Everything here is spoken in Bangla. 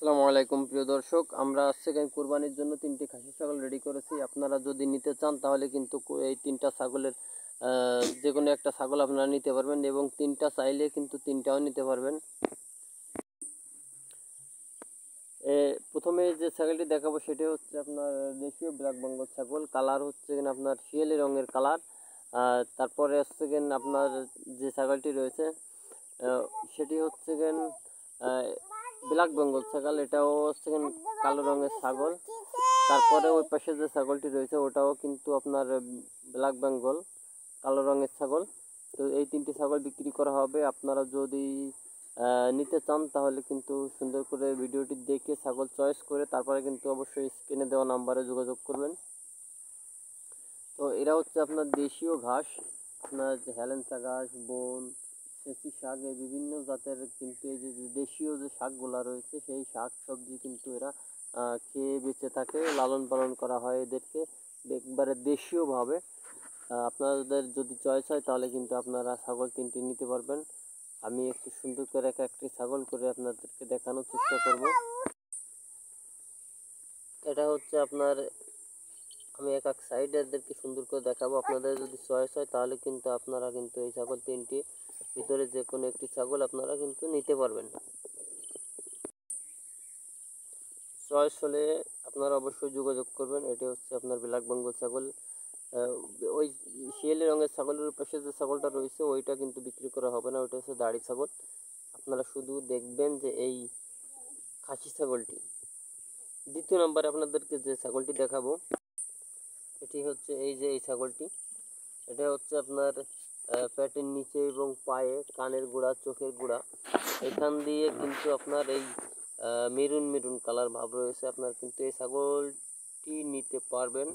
আসসালামু আলাইকুম প্রিয় দর্শক, আমরা সেকেন্ড কুরবানির জন্য 3টি খাসি ছাগল রেডি করেছি। আপনারা যদি নিতে চান তাহলে কিন্তু এই 3টা ছাগলের যে কোনো একটা ছাগল আপনারা নিতে পারবেন এবং 3টা চাইলে কিন্তু 3টাও নিতে পারবেন। প্রথমে যে ছাগলটি দেখাবো সেটি হচ্ছে আপনার দেশীয় ব্ল্যাক বেঙ্গল ছাগল। কালার হচ্ছে কিনা আপনার শিয়ালি রঙের কালার। তারপরে হচ্ছে কিনা আপনার যে ছাগলটি রয়েছে সেটি হচ্ছে কিনা ব্ল্যাক বেঙ্গল ছাগল, এটাও হচ্ছে কালো রঙের ছাগল। তারপরে ওই পাশে যে ছাগলটি রয়েছে ওটাও কিন্তু আপনার ব্ল্যাক বেঙ্গল কালো রঙের ছাগল। তো এই 3টি ছাগল বিক্রি করা হবে। আপনারা যদি নিতে চান তাহলে কিন্তু সুন্দর করে ভিডিওটি দেখে ছাগল চয়েস করে তারপরে কিন্তু অবশ্যই স্ক্রিনে দেওয়া নাম্বারে যোগাযোগ করবেন। তো এরা হচ্ছে আপনার দেশীয় ঘাস, আপনার হেলেঞ্চা ঘাস, বন, সেচি শাক, এই বিভিন্ন জাতের কিন্তু এই যে দেশীয় যে শাকগুলা রয়েছে সেই শাক সবজি কিন্তু এরা খেয়ে বেঁচে থাকে। লালন পালন করা হয় এদেরকে একবারে দেশীয়ভাবে। আপনাদের যদি চয়েস হয় তাহলে কিন্তু আপনারা ছাগল 3টি নিতে পারবেন। আমি একটু সুন্দর করে একটি ছাগল করে আপনাদেরকে দেখানোর চেষ্টা করব। এটা হচ্ছে আপনার, আমি এক সাইডে এদেরকে সুন্দর করে দেখাবো। আপনাদের যদি চয়েস হয় তাহলে কিন্তু আপনারা কিন্তু এই ছাগল 3টি ভিতরে যে কোনো একটি ছাগল আপনারা কিন্তু নিতে পারবেন। চয়েস হলে আপনারা অবশ্যই যোগাযোগ করবেন। এটি হচ্ছে আপনার ব্ল্যাক বেঙ্গল ছাগল। ওই শিয়ালি রঙের ছাগলের পাশে যে ছাগলটা রয়েছে ওইটা কিন্তু বিক্রি করা হবে না, ওইটা হচ্ছে দাড়ি ছাগল। আপনারা শুধু দেখবেন যে এই খাসি ছাগলটি। দ্বিতীয় নম্বরে আপনাদেরকে যে ছাগলটি দেখাবো এটি হচ্ছে এই যে এই ছাগলটি। এটা হচ্ছে আপনার পেটের নিচে এবং পায়ে, কানের গোড়া, চোখের গোড়া এখান দিয়ে কিন্তু আপনার এই মেরুন মেরুন কালার ভাব রয়েছে। আপনার কিন্তু এই ছাগলটি নিতে পারবেন।